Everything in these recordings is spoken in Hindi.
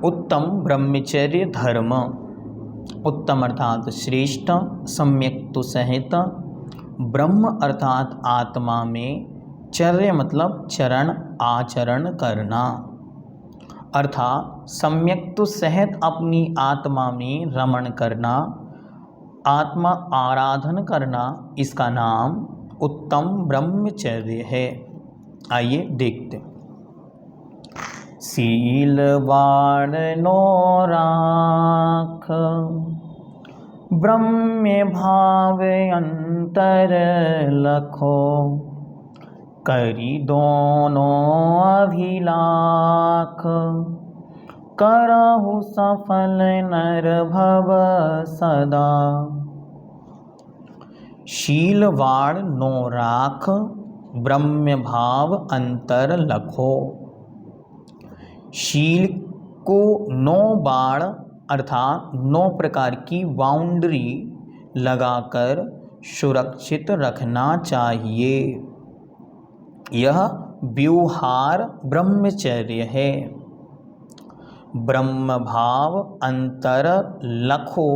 उत्तम ब्रह्मचर्य धर्म। उत्तम अर्थात श्रेष्ठ, सम्यक तो सहित, ब्रह्म अर्थात आत्मा में, चर्य मतलब चरण आचरण करना, अर्थात सम्यक तो सहित अपनी आत्मा में रमण करना, आत्मा आराधन करना, इसका नाम उत्तम ब्रह्मचर्य है। आइए देखते। शीलवाण नो राख, ब्रह्म भाव अंतर लखो, करी दोनों अभिलाख, करहु सफल नर भव सदा। शीलवाण नो राख, ब्रह्म भाव अंतर लखो। शील को 9 बाण अर्थात 9 प्रकार की बाउंड्री लगाकर सुरक्षित रखना चाहिए। यह व्यवहार ब्रह्मचर्य है। ब्रह्म भाव अंतर लखो,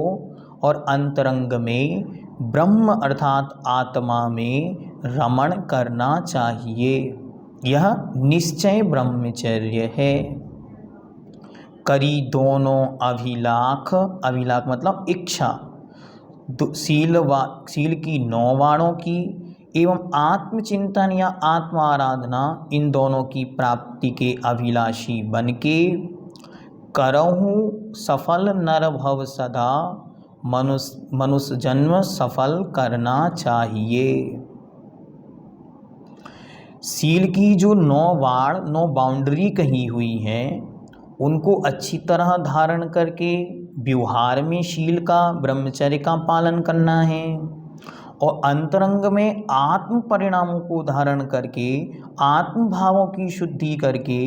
और अंतरंग में ब्रह्म अर्थात आत्मा में रमण करना चाहिए। यह निश्चय ब्रह्मचर्य है। करी दोनों अभिलाख, अभिलाख मतलब इच्छा, शील की 9 वाणों की एवं आत्मचिंतन या आत्म आराधना, इन दोनों की प्राप्ति के अभिलाषी बनके, करहु सफल नर भव सदा, मनुष्य जन्म सफल करना चाहिए। शील की जो 9 वाण 9 बाउंड्री कही हुई हैं, उनको अच्छी तरह धारण करके व्यवहार में शील का, ब्रह्मचर्य का पालन करना है, और अंतरंग में आत्म परिणामों को धारण करके, आत्म भावों की शुद्धि करके,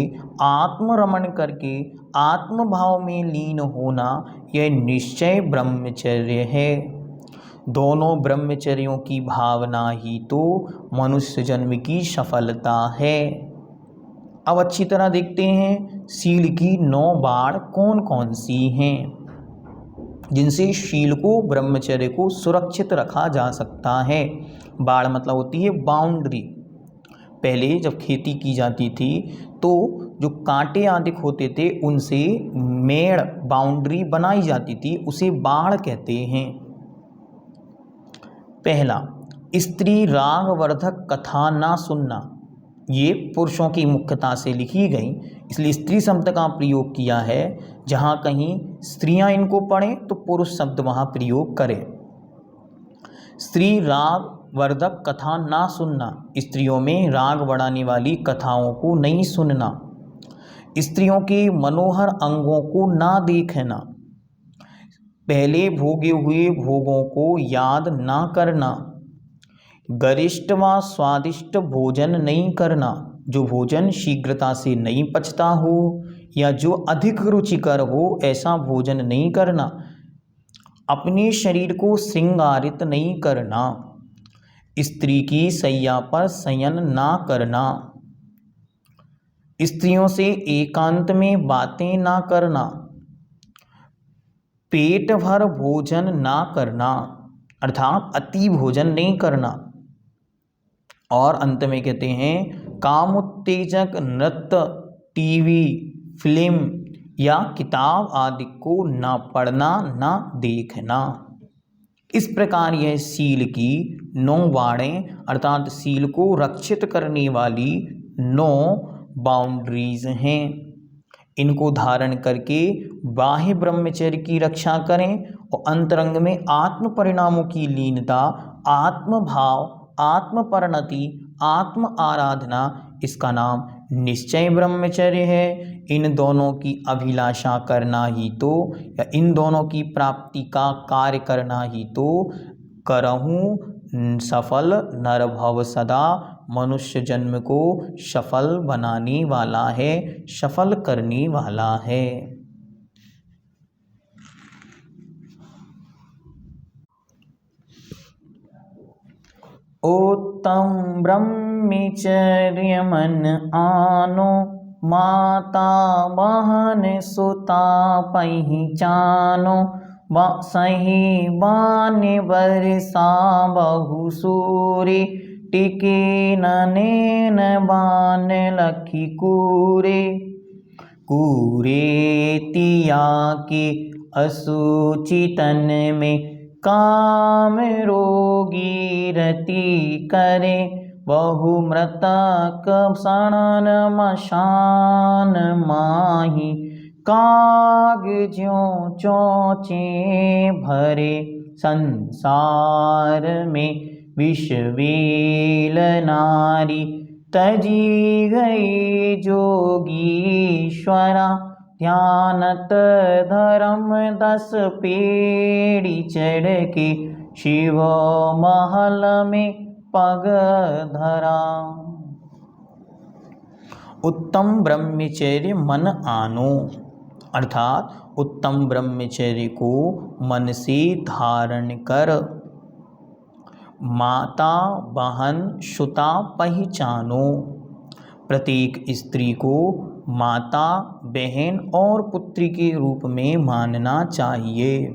आत्म रमण करके, आत्म भाव में लीन होना, यह निश्चय ब्रह्मचर्य है। दोनों ब्रह्मचर्यों की भावना ही तो मनुष्य जन्म की सफलता है। अब अच्छी तरह देखते हैं शील की 9 बाण कौन कौन सी हैं, जिनसे शील को, ब्रह्मचर्य को सुरक्षित रखा जा सकता है। बाण मतलब होती है बाउंड्री। पहले जब खेती की जाती थी तो जो कांटे आदि होते थे, उनसे मेड़ बाउंड्री बनाई जाती थी, उसे बाण कहते हैं। पहला, स्त्री रागवर्धक कथा ना सुनना। ये पुरुषों की मुख्यता से लिखी गई, इसलिए स्त्री शब्द का प्रयोग किया है। जहाँ कहीं स्त्रियां इनको पढ़ें तो पुरुष शब्द वहाँ प्रयोग करें। स्त्री राग वर्धक कथा ना सुनना, स्त्रियों में राग बढ़ाने वाली कथाओं को नहीं सुनना, स्त्रियों के मनोहर अंगों को ना देखना, पहले भोगे हुए भोगों को याद ना करना, गरिष्ठ व स्वादिष्ट भोजन नहीं करना, जो भोजन शीघ्रता से नहीं पचता हो या जो अधिक रुचिकर हो, ऐसा भोजन नहीं करना, अपने शरीर को श्रृंगारित नहीं करना, स्त्री की शैया पर शयन ना करना, स्त्रियों से एकांत में बातें ना करना, पेट भर भोजन ना करना, अर्थात अति भोजन नहीं करना, और अंत में कहते हैं काम उत्तेजक नृत्य, टीवी, फिल्म या किताब आदि को ना पढ़ना, ना देखना। इस प्रकार यह शील की 9 बाणें अर्थात शील को रक्षित करने वाली 9 बाउंड्रीज हैं। इनको धारण करके बाह्य ब्रह्मचर्य की रक्षा करें और अंतरंग में आत्म परिणामों की लीनता, आत्म भाव, आत्म परिणति, आत्म आराधना, इसका नाम निश्चय ब्रह्मचर्य है। इन दोनों की अभिलाषा करना ही तो, या इन दोनों की प्राप्ति का कार्य करना ही तो करहूँ सफल नर भव सदा, मनुष्य जन्म को सफल बनाने वाला है, सफल करने वाला है। उत्तम ब्रह्मचर्य मन आनो, माता बहन सुता पहिचानो, सही बान बरसा बहु सूरे, टिके न नैन बान लखी कूरे। कूरे तिया के असुचि तन में, काम रोगी रति करे, बहु मृतक सड़न मशान माही, काग ज्यों चोंचे भरे। संसार में विषवेल नारी, तजी गई जोगीश्वरा, ध्यानत धर्म 10 पेड़ी चढ़ के, शिव महल में पग धरा। उत्तम ब्रह्मचर्य मन आनो, अर्थात उत्तम ब्रह्मचर्य को मन से धारण कर। माता बहन सुता पहचानो, प्रत्येक स्त्री को माता बहन और पुत्री के रूप में मानना चाहिए।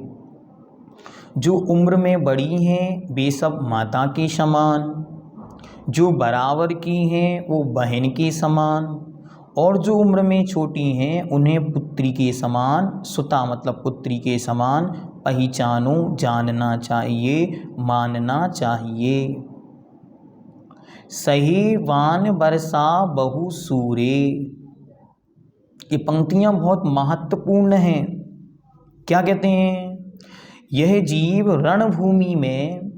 जो उम्र में बड़ी हैं वे सब माता के समान, जो बराबर की हैं वो बहन के समान, और जो उम्र में छोटी हैं उन्हें पुत्री के समान, सुता मतलब पुत्री के समान पहचानो, जानना चाहिए, मानना चाहिए। सही वान बरसा बहु सूरे, ये पंक्तियां बहुत महत्वपूर्ण हैं। क्या कहते हैं? यह जीव रणभूमि में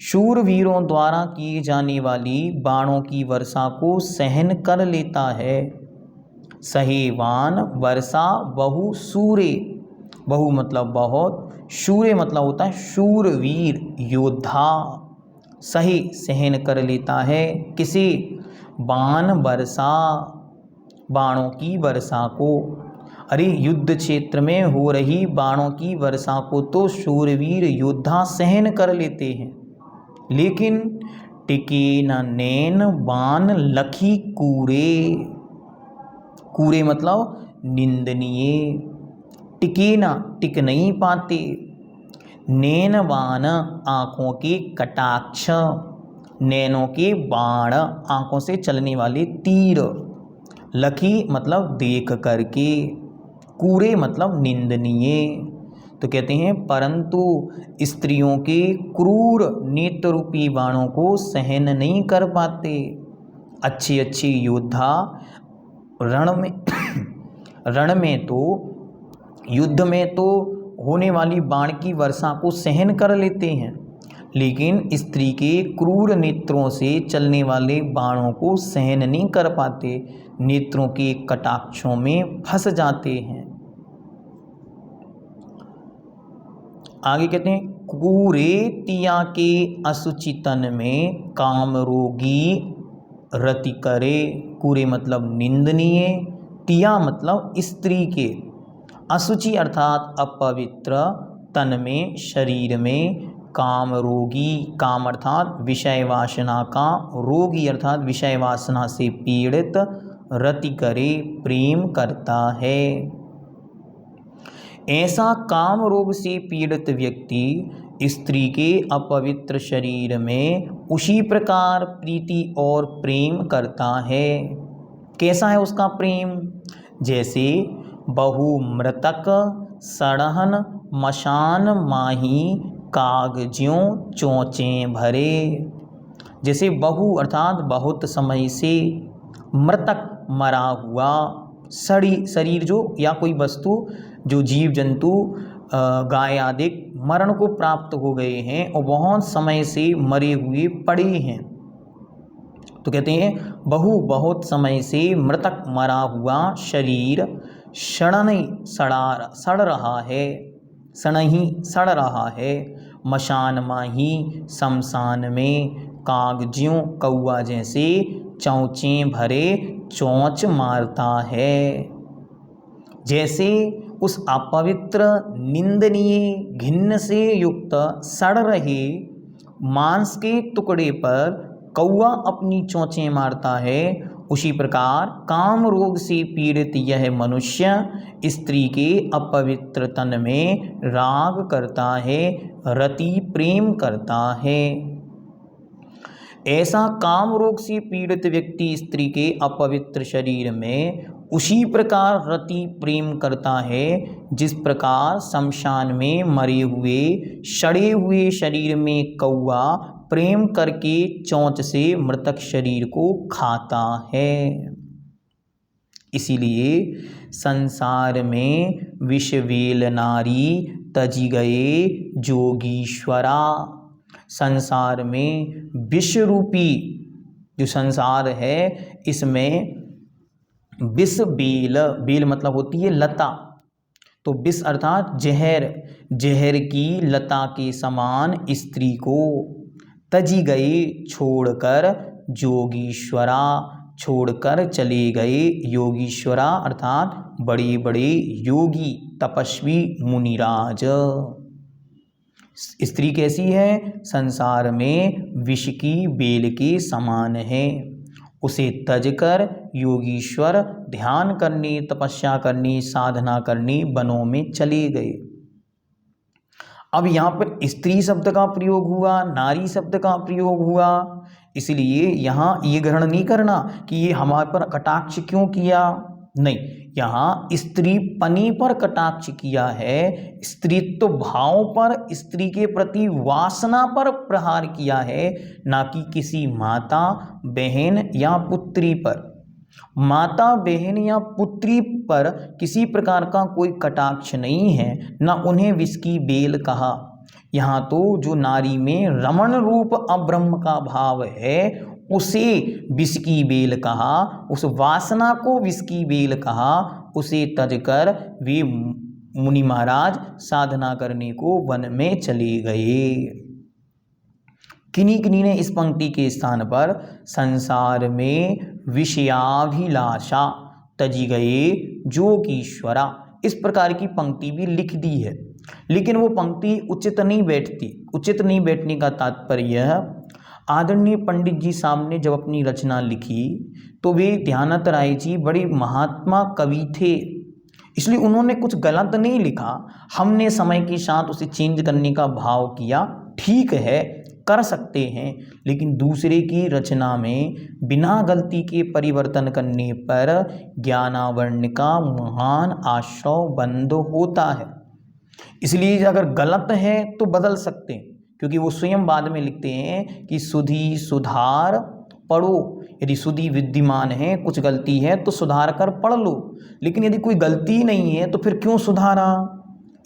शूरवीरों द्वारा किए जाने वाली बाणों की वर्षा को सहन कर लेता है। सहेवान वर्षा बहु सूरे, बहु मतलब बहुत, शूरे मतलब होता है शूरवीर योद्धा। सही सहन कर लेता है किसे? बाण वर्षा, बाणों की वर्षा को। अरे युद्ध क्षेत्र में हो रही बाणों की वर्षा को तो शूरवीर योद्धा सहन कर लेते हैं, लेकिन टिके न नैन बाण लखी कूरे, कूरे मतलब निंदनीय। टिके ना, टिक नहीं पाते। नैन बाण आँखों के कटाक्ष, नैनों के बाण आँखों से चलने वाले तीर। लखी मतलब देख करके, कूरे मतलब निंदनीय। तो कहते हैं परंतु स्त्रियों के क्रूर नेत्र रूपी बाणों को सहन नहीं कर पाते। अच्छे अच्छे योद्धा रण में तो, युद्ध में तो होने वाली बाण की वर्षा को सहन कर लेते हैं, लेकिन स्त्री के क्रूर नेत्रों से चलने वाले बाणों को सहन नहीं कर पाते, नेत्रों के कटाक्षों में फंस जाते हैं। आगे कहते हैं कूरे तिया के असुचितन में, काम रोगी रति करे। कूरे मतलब निंदनीय, तिया मतलब स्त्री के, असुचि अर्थात अपवित्र, तन में शरीर में, काम रोगी, काम अर्थात विषय वासना का, रोगी अर्थात विषय वासना से पीड़ित, रति करे प्रेम करता है। ऐसा काम रोग से पीड़ित व्यक्ति स्त्री के अपवित्र शरीर में उसी प्रकार प्रीति और प्रेम करता है। कैसा है उसका प्रेम? जैसे बहु मृतक सड़हन मशान माही, कागज्यों चोंचे भरे। जैसे बहु अर्थात बहुत समय से, मृतक मरा हुआ, शरीर जो या कोई वस्तु जो जीव जंतु गाय आदि मरण को प्राप्त हो गए हैं और बहुत समय से मरे हुए पड़े हैं, तो कहते हैं बहुत समय से मृतक मरा हुआ शरीर सड़ रहा है। मशान माही शमशान में, कागज्यों कौआ जैसे, चौंचे भरे चोंच मारता है। जैसे उस अपवित्र निंदनीय घिन्न से युक्त सड़ रहे मांस के टुकड़े पर कौआ अपनी चोंचें मारता है, उसी प्रकार काम रोग से पीड़ित यह मनुष्य स्त्री के अपवित्र तन में राग करता है, रति प्रेम करता है। ऐसा काम रोग से पीड़ित व्यक्ति स्त्री के अपवित्र शरीर में उसी प्रकार रति प्रेम करता है जिस प्रकार शमशान में मरे हुए सड़े हुए शरीर में कौआ प्रेम करके चोंच से मृतक शरीर को खाता है। इसीलिए संसार में विषवेल नारी तजी गए जोगीश्वरा। संसार में विष रूपी जो संसार है इसमें विष बेल, बेल मतलब होती है लता, तो विष अर्थात जहर, जहर की लता के समान स्त्री को तजी गए छोड़कर जोगीश्वरा, छोड़कर चले गए योगीश्वरा अर्थात बड़े बड़े योगी तपस्वी मुनिराज। स्त्री कैसी है? संसार में विष की बेल के समान है। उसे तजकर योगीश्वर ध्यान करने, तपस्या करने, साधना करने वनों में चले गए। अब यहाँ पर स्त्री शब्द का प्रयोग हुआ, नारी शब्द का प्रयोग हुआ, इसलिए यहाँ ये ग्रहण नहीं करना कि ये हमारे पर कटाक्ष क्यों किया, नहीं, यहाँ स्त्री पनी पर कटाक्ष किया है, स्त्रीत्व भाव पर, स्त्री के प्रति वासना पर प्रहार किया है, ना कि किसी माता बहन या पुत्री पर। माता बहन या पुत्री पर किसी प्रकार का कोई कटाक्ष नहीं है, ना उन्हें विष की बेल कहा। यहाँ तो जो नारी में रमण रूप अब्रह्म का भाव है उसे विष की बेल कहा, उस वासना को विष की बेल कहा, उसे तजकर वे मुनि महाराज साधना करने को वन में चले गए। किन्हीं किन्हीं ने इस पंक्ति के स्थान पर संसार में विषयाभिलाषा तजी गए जोगीश्वरा, इस प्रकार की पंक्ति भी लिख दी है, लेकिन वो पंक्ति उचित नहीं बैठती। उचित नहीं बैठने का तात्पर्य, आदरणीय पंडित जी सामने जब अपनी रचना लिखी तो वे ध्यानत राय जी बड़े महात्मा कवि थे, इसलिए उन्होंने कुछ गलत नहीं लिखा। हमने समय के साथ उसे चेंज करने का भाव किया, ठीक है, कर सकते हैं, लेकिन दूसरे की रचना में बिना गलती के परिवर्तन करने पर ज्ञानावर्ण का महान आश्रय बंद होता है। इसलिए अगर गलत है तो बदल सकते हैं, क्योंकि वो स्वयं बाद में लिखते हैं कि सुधी सुधार पढ़ो। यदि सुधी विद्यमान है, कुछ गलती है तो सुधार कर पढ़ लो, लेकिन यदि कोई गलती नहीं है तो फिर क्यों सुधारा,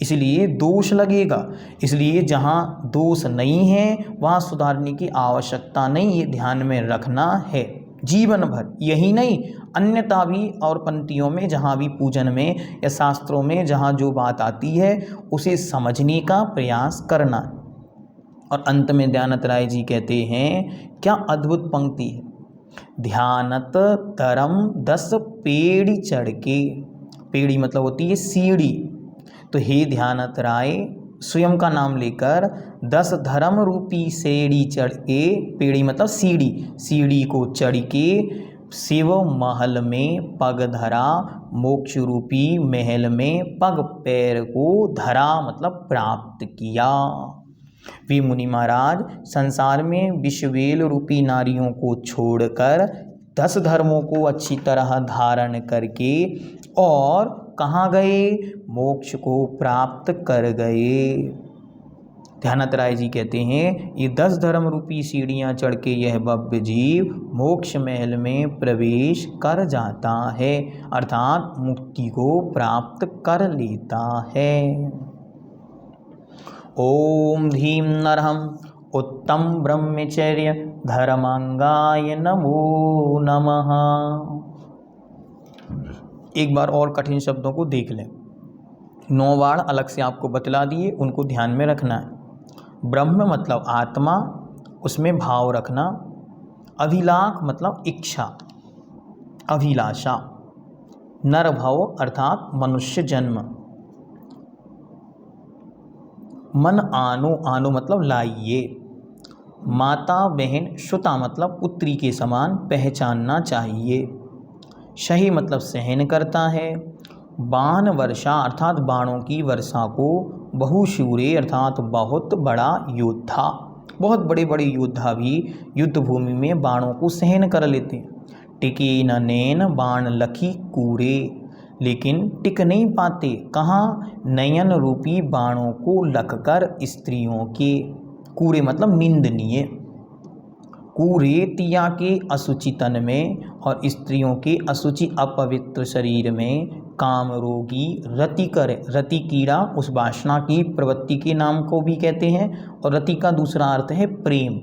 इसलिए दोष लगेगा। इसलिए जहाँ दोष नहीं है वहाँ सुधारने की आवश्यकता नहीं, ये ध्यान में रखना है जीवन भर। यही नहीं, अन्यथा भी और पंक्तियों में जहाँ भी पूजन में या शास्त्रों में जहाँ जो बात आती है उसे समझने का प्रयास करना। और अंत में ध्यानत राय जी कहते हैं, क्या अद्भुत पंक्ति है, ध्यानत तरम 10 पेड़ी चढ़ के, पेड़ी मतलब होती है सीढ़ी, तो हे ध्यानत राय स्वयं का नाम लेकर 10 धर्म रूपी सीढ़ी चढ़ के, पेड़ी मतलब सीढ़ी, सीढ़ी को चढ़ के शिव महल में पग धरा, मोक्ष रूपी महल में पग पैर को धरा मतलब प्राप्त किया। वे मुनि महाराज संसार में विषवेल रूपी नारियों को छोड़कर 10 धर्मों को अच्छी तरह धारण करके और कहाँ गए, मोक्ष को प्राप्त कर गए। ध्यानत राय जी कहते हैं, ये 10 धर्म रूपी सीढ़ियाँ चढ़ के यह भव्य जीव मोक्ष महल में प्रवेश कर जाता है, अर्थात मुक्ति को प्राप्त कर लेता है। ओम ह्रीं नरहं उत्तम ब्रह्मचर्य धर्मांगाय नमो नमः। एक बार और कठिन शब्दों को देख लें। 9 वाण अलग से आपको बतला दिए, उनको ध्यान में रखना है। ब्रह्म मतलब आत्मा, उसमें भाव रखना। अभिलाख मतलब इच्छा, अभिलाषा। नरभव अर्थात मनुष्य जन्म। मन आनो, आनो मतलब लाइए। माता बहन, श्रुता मतलब पुत्री के समान पहचानना चाहिए। सही मतलब सहन करता है। बाण वर्षा अर्थात बाणों की वर्षा को बहुशूरे अर्थात बहुत बड़ा योद्धा, बहुत बड़े बड़े योद्धा भी युद्ध भूमि में बाणों को सहन कर लेते हैं। टिके न नैन बाण लखी कूरे, लेकिन टिक नहीं पाते कहाँ, नयन रूपी बाणों को लखकर स्त्रियों के, कूरे मतलब निंदनीय, कूरे तिया के असुचि तन में और स्त्रियों के असुचि अपवित्र शरीर में काम रोगी रति करे। रति कीड़ा उस वासना की प्रवृत्ति के नाम को भी कहते हैं और रति का दूसरा अर्थ है प्रेम।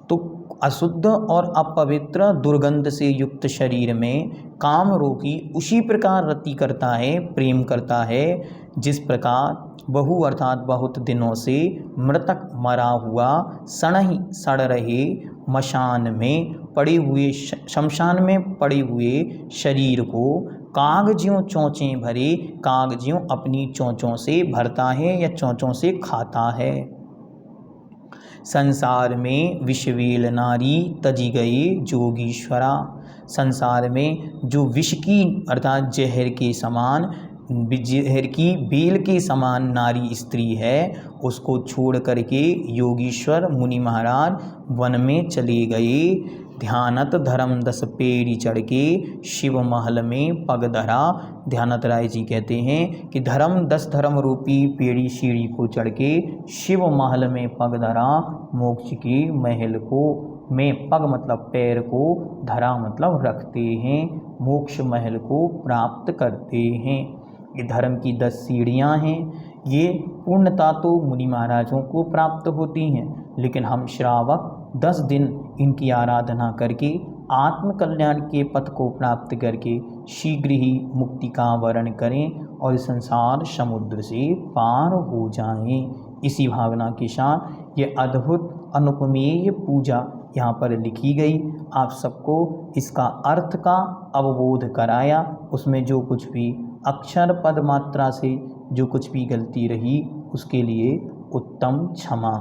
तो अशुद्ध और अपवित्र दुर्गंध से युक्त शरीर में काम रोगी उसी प्रकार रति करता है, प्रेम करता है, जिस प्रकार बहु अर्थात बहुत दिनों से मृतक मरा हुआ सड़ रहे मशान में पड़े हुए, शमशान में पड़े हुए शरीर को कागजियों चोंचें भरे कागजियों अपनी चोंचों से भरता है या चोंचों से खाता है। संसार में विषवेल नारी तजी गए जोगीश्वरा, संसार में जो विष की अर्थात जहर के समान, जहर की बेल के समान नारी स्त्री है, उसको छोड़ करके योगीश्वर मुनि महाराज वन में चले गए। ध्यानत धर्म 10 पेड़ी चढ़ के शिव महल में पग धरा। ध्यानत राय जी कहते हैं कि 10 धर्म रूपी पेड़ी सीढ़ी को चढ़ के शिव महल में पग धरा, मोक्ष के महल को, में पग मतलब पैर को, धरा मतलब रखते हैं, मोक्ष महल को प्राप्त करते हैं। ये धर्म की 10 सीढ़ियाँ हैं। ये पूर्णता तो मुनि महाराजों को प्राप्त होती हैं, लेकिन हम श्रावक 10 दिन इनकी आराधना करके आत्म कल्याण के पथ को प्राप्त करके शीघ्र ही मुक्ति का वर्ण करें और संसार समुद्र से पार हो जाएं। इसी भावना के साथ ये अद्भुत अनुपमेय पूजा यहाँ पर लिखी गई। आप सबको इसका अर्थ का अवबोध कराया। उसमें जो कुछ भी अक्षर पद मात्रा से जो कुछ भी गलती रही उसके लिए उत्तम क्षमा।